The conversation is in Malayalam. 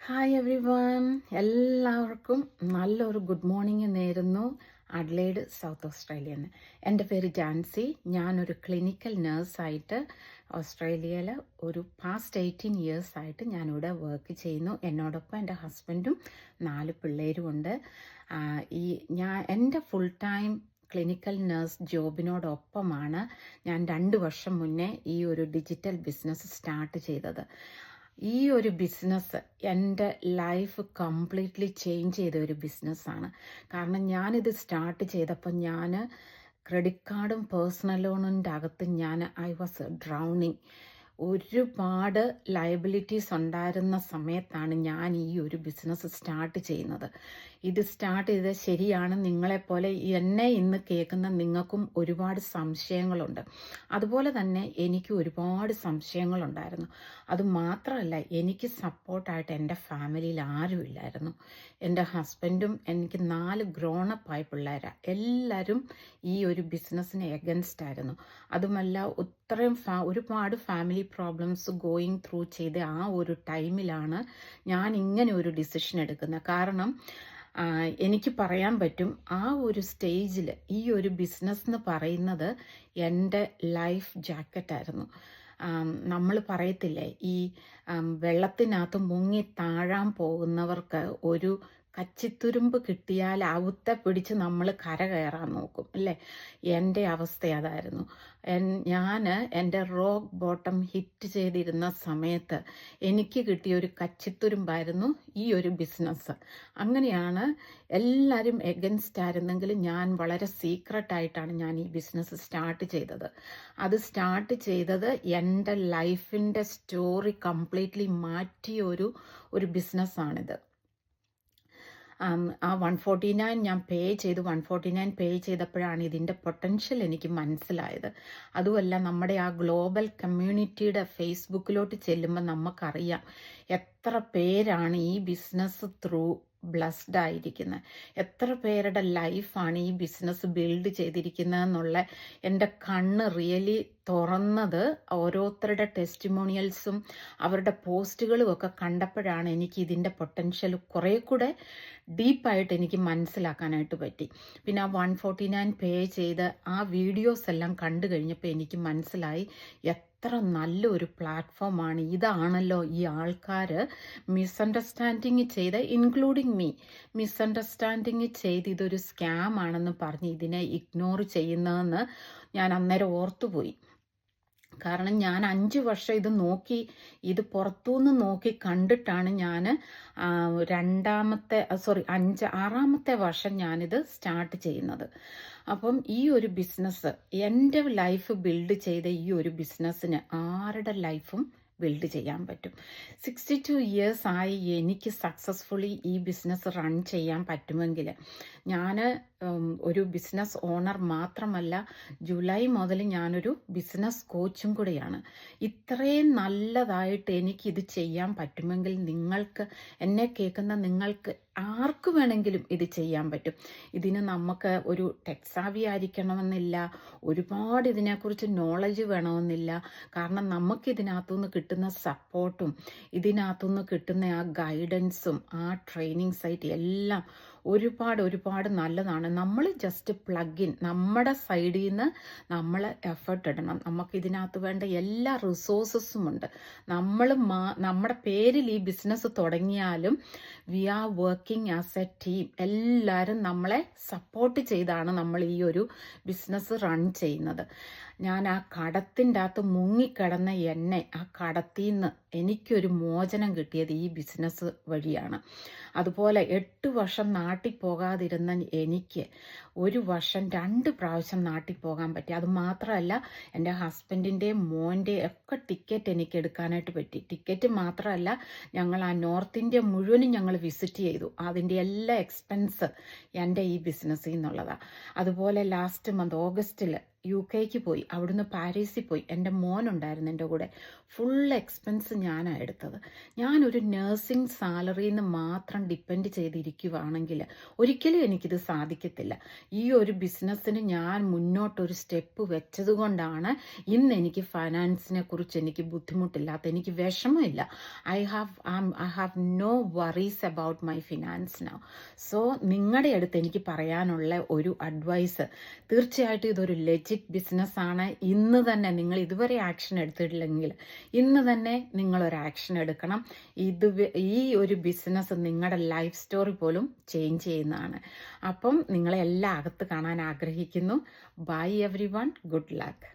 ഹായ് എവ്രി വൺ, എല്ലാവർക്കും നല്ലൊരു ഗുഡ് മോർണിംഗ് നേരുന്നു. അഡ്ലേഡ്, സൗത്ത് ഓസ്ട്രേലിയയിൽ നിന്ന്. എൻ്റെ പേര് ജാൻസി. ഞാനൊരു ക്ലിനിക്കൽ നേഴ്സായിട്ട് ഓസ്ട്രേലിയയിൽ ഒരു പാസ്റ്റ് 18 ഇയേഴ്സായിട്ട് ഞാനിവിടെ വർക്ക് ചെയ്യുന്നു. എന്നോടൊപ്പം എൻ്റെ ഹസ്ബൻഡും 4 പിള്ളേരുമുണ്ട്. എൻ്റെ ഫുൾ ടൈം ക്ലിനിക്കൽ നേഴ്സ് ജോബിനോടൊപ്പമാണ് ഞാൻ 2 വർഷം മുന്നേ ഈ ഒരു ഡിജിറ്റൽ ബിസിനസ് സ്റ്റാർട്ട് ചെയ്തത്. ഈ ഒരു ബിസിനസ് എൻ്റെ ലൈഫ് കംപ്ലീറ്റ്ലി ചേഞ്ച് ചെയ്ത ഒരു ബിസിനസ്സാണ്. കാരണം ഞാനിത് സ്റ്റാർട്ട് ചെയ്തപ്പോൾ ഞാൻ ക്രെഡിറ്റ് കാർഡും പേഴ്സണൽ ലോണിൻ്റെ അകത്ത് ഐ വാസ് ഡ്രൗണിങ്. ഒരുപാട് ലയബിലിറ്റീസ് ഉണ്ടായിരുന്ന സമയത്താണ് ഞാൻ ഈ ഒരു ബിസിനസ് സ്റ്റാർട്ട് ചെയ്യുന്നത്. ഇത് സ്റ്റാർട്ട് ചെയ്തത് ശരിയാണ്. നിങ്ങളെപ്പോലെ എന്നെ ഇന്ന് കേൾക്കുന്ന നിങ്ങൾക്കും ഒരുപാട് സംശയങ്ങളുണ്ട്. അതുപോലെ തന്നെ എനിക്ക് ഒരുപാട് സംശയങ്ങളുണ്ടായിരുന്നു. അതുമാത്രമല്ല, എനിക്ക് സപ്പോർട്ടായിട്ട് എൻ്റെ ഫാമിലിയിൽ ആരുമില്ലായിരുന്നു. എൻ്റെ ഹസ്ബൻഡും എനിക്ക് 4 ഗ്രോണപ്പായ പിള്ളേരാണ്. എല്ലാവരും ഈ ഒരു ബിസിനസ്സിന് എഗൻസ്റ്റ് ആയിരുന്നു. അതുമല്ല, ഒരുപാട് ഫാമിലി പ്രോബ്ലംസ് ഗോയിങ് ത്രൂ ചെയ്ത ആ ഒരു ടൈമിലാണ് ഞാൻ ഇങ്ങനെ ഒരു ഡിസിഷൻ എടുക്കുന്നത്. കാരണം എനിക്ക് പറയാൻ പറ്റും, ആ ഒരു സ്റ്റേജിൽ ഈ ഒരു ബിസിനസ് എന്ന് പറയുന്നത് എൻ്റെ ലൈഫ് ജാക്കറ്റായിരുന്നു. നമ്മൾ പറയത്തില്ലേ, ഈ വെള്ളത്തിനകത്ത് മുങ്ങി താഴാൻ പോകുന്നവർക്ക് ഒരു കച്ചിത്തുരുമ്പ് കിട്ടിയാൽ അവത്തെ പിടിച്ച് നമ്മൾ കര കയറാൻ നോക്കും അല്ലേ? എൻ്റെ അവസ്ഥ അതായിരുന്നു. ഞാൻ എൻ്റെ റോക്ക് ബോട്ടം ഹിറ്റ് ചെയ്തിരുന്ന സമയത്ത് എനിക്ക് കിട്ടിയ ഒരു കച്ചിത്തുരുമ്പായിരുന്നു ഈ ഒരു ബിസിനസ്. അങ്ങനെയാണ് എല്ലാവരും എഗൻസ്റ്റ് ആയിരുന്നെങ്കിലും ഞാൻ വളരെ സീക്രട്ടായിട്ടാണ് ഞാൻ ഈ ബിസിനസ് സ്റ്റാർട്ട് ചെയ്തത്. അത് സ്റ്റാർട്ട് ചെയ്തത് എൻ്റെ ലൈഫിൻ്റെ സ്റ്റോറി കംപ്ലീറ്റ്ലി മാറ്റിയ ഒരു ബിസിനസ്സാണിത്. ആ 149 ഞാൻ പേ ചെയ്തു. 149 പേ ചെയ്തപ്പോഴാണ് ഇതിൻ്റെ പൊട്ടൻഷ്യൽ എനിക്ക് മനസ്സിലായത്. അതുമല്ല, നമ്മുടെ ആ ഗ്ലോബൽ കമ്മ്യൂണിറ്റിയുടെ ഫേസ്ബുക്കിലോട്ട് ചെല്ലുമ്പോൾ നമുക്കറിയാം എത്ര പേരാണ് ഈ ബിസിനസ് ത്രൂ ബ്ലസ്ഡ് ആയിരിക്കുന്നത്, എത്ര പേരുടെ ലൈഫാണ് ഈ ബിസിനസ് ബിൽഡ് ചെയ്തിരിക്കുന്നതെന്നുള്ള എൻ്റെ കണ്ണ് റിയലി തുറന്നത് ഓരോരുത്തരുടെ ടെസ്റ്റിമോണിയൽസും അവരുടെ പോസ്റ്റുകളും ഒക്കെ കണ്ടപ്പോഴാണ് എനിക്ക് ഇതിൻ്റെ പൊട്ടൻഷ്യൽ കുറേ കൂടെ ഡീപ്പായിട്ട് എനിക്ക് മനസ്സിലാക്കാനായിട്ട് പറ്റി. പിന്നെ ആ 149 പേ ചെയ്ത് ആ വീഡിയോസ് എല്ലാം കണ്ടു കഴിഞ്ഞപ്പോൾ എനിക്ക് മനസ്സിലായി എത്ര നല്ലൊരു പ്ലാറ്റ്ഫോമാണ്. ഇതാണല്ലോ ഈ ആൾക്കാർ മിസ്അണ്ടർസ്റ്റാൻഡിങ് ചെയ്ത്, ഇൻക്ലൂഡിങ് മീ, മിസ്അണ്ടർസ്റ്റാൻഡിങ് ചെയ്ത് ഇതൊരു സ്കാം ആണെന്ന് പറഞ്ഞ് ഇതിനെ ഇഗ്നോർ ചെയ്യുന്നതെന്ന് ഞാൻ അന്നേരം ഓർത്തുപോയി. കാരണം ഞാൻ 5 വർഷം ഇത് പുറത്തുനിന്ന് നോക്കി കണ്ടിട്ടാണ് ഞാൻ ആറാമത്തെ വർഷം ഞാനിത് സ്റ്റാർട്ട് ചെയ്യുന്നത്. അപ്പം ഈ ഒരു ബിസിനസ്, എൻ്റെ ലൈഫ് ബിൽഡ് ചെയ്ത ഈ ഒരു ബിസിനസ്സിന് ആരുടെ ലൈഫും ബിൽഡ് ചെയ്യാൻ പറ്റും. 62 ഇയേഴ്സ് ആയി എനിക്ക് സക്സസ്ഫുള്ളി ഈ ബിസിനസ് റൺ ചെയ്യാൻ പറ്റുമെങ്കിൽ, ഞാൻ ഒരു ബിസിനസ് ഓണർ മാത്രമല്ല, ജൂലൈ മുതൽ ഞാനൊരു ബിസിനസ് കോച്ചും കൂടെയാണ്. ഇത്രയും നല്ലതായിട്ട് എനിക്കിത് ചെയ്യാൻ പറ്റുമെങ്കിൽ എന്നെ കേൾക്കുന്ന നിങ്ങൾക്ക് ആർക്ക് വേണമെങ്കിലും ഇത് ചെയ്യാൻ പറ്റും. ഇതിന് നമുക്ക് ഒരു ടെക്സാവി ആയിരിക്കണമെന്നില്ല, ഒരുപാട് ഇതിനെക്കുറിച്ച് നോളജ് വേണമെന്നില്ല. കാരണം നമുക്കിതിനകത്തുനിന്ന് കിട്ടുന്ന സപ്പോർട്ടും ഇതിനകത്തുനിന്ന് കിട്ടുന്ന ആ ഗൈഡൻസും ആ ട്രെയിനിങ് സൈറ്റ് എല്ലാം ഒരുപാട് നല്ലതാണ്. നമ്മൾ ജസ്റ്റ് പ്ലഗ് ഇൻ, നമ്മുടെ സൈഡിൽ നിന്ന് നമ്മൾ എഫർട്ട് ഇടണം. നമുക്കിതിനകത്ത് വേണ്ട എല്ലാ റിസോഴ്സസും ഉണ്ട്. നമ്മുടെ പേരിൽ ഈ ബിസിനസ് തുടങ്ങിയാലും we are working as a team. എല്ലാവരും നമ്മളെ സപ്പോർട്ട് ചെയ്താണ് നമ്മൾ ഈ ഒരു ബിസിനസ് റൺ ചെയ്യുന്നത്. ഞാൻ ആ കടത്തിൻ്റെ അകത്ത് മുങ്ങിക്കിടന്ന ആ കടത്തിൽ നിന്ന് എനിക്കൊരു മോചനം കിട്ടിയത് ഈ ബിസിനസ് വഴിയാണ്. അതുപോലെ 8 വർഷം നാട്ടിൽ പോകാതിരുന്ന എനിക്ക് ഒരു വർഷം 2 പ്രാവശ്യം നാട്ടിൽ പോകാൻ പറ്റി. അതുമാത്രമല്ല, എൻ്റെ ഹസ്ബൻഡിൻ്റെയും മോൻ്റെയും ഒക്കെ ടിക്കറ്റ് എനിക്ക് എടുക്കാനായിട്ട് പറ്റി. ടിക്കറ്റ് മാത്രമല്ല, ഞങ്ങൾ ആ നോർത്ത് ഇന്ത്യ മുഴുവനും ഞങ്ങൾ വിസിറ്റ് ചെയ്തു. അതിൻ്റെ എല്ലാ എക്സ്പെൻസ് എൻ്റെ ഈ ബിസിനസ്സിൽ നിന്നുള്ളതാണ്. അതുപോലെ ലാസ്റ്റ് മന്ത് ഓഗസ്റ്റിൽ UK പോയി, അവിടുന്ന് പാരീസിൽ പോയി. എൻ്റെ മോനുണ്ടായിരുന്നു എൻ്റെ കൂടെ. ഫുൾ എക്സ്പെൻസ് ഞാനാണ് എടുത്തത്. ഞാനൊരു നഴ്സിംഗ് സാലറിയിൽ നിന്ന് മാത്രം ഡിപ്പെൻഡ് ചെയ്തിരിക്കുവാണെങ്കിൽ ഒരിക്കലും എനിക്കിത് സാധിക്കത്തില്ല. ഈ ഒരു ബിസിനസ്സിന് ഞാൻ മുന്നോട്ടൊരു സ്റ്റെപ്പ് വെച്ചത് കൊണ്ടാണ് ഇന്ന് എനിക്ക് ഫൈനാൻസിനെ കുറിച്ച് എനിക്ക് ബുദ്ധിമുട്ടില്ലാത്ത, എനിക്ക് വിഷമമില്ല. I have no worries about my finance now. So നിങ്ങളുടെ അടുത്ത് എനിക്ക് പറയാനുള്ള ഒരു അഡ്വൈസ്, തീർച്ചയായിട്ടും ഇതൊരു ലെജിറ്റ് ബിസിനസ്സാണ്. ഇന്ന് തന്നെ നിങ്ങൾ ഇതുവരെ ആക്ഷൻ എടുത്തിട്ടില്ലെങ്കിൽ ഇന്ന് തന്നെ നിങ്ങളൊരു ആക്ഷൻ എടുക്കണം. ഈ ഒരു ബിസിനസ് നിങ്ങളുടെ ലൈഫ് സ്റ്റോറി പോലും ചേഞ്ച് ചെയ്യുന്നതാണ്. അപ്പം നിങ്ങളെ എല്ലാം അകത്ത് കാണാൻ ആഗ്രഹിക്കുന്നു. Bye everyone, good luck.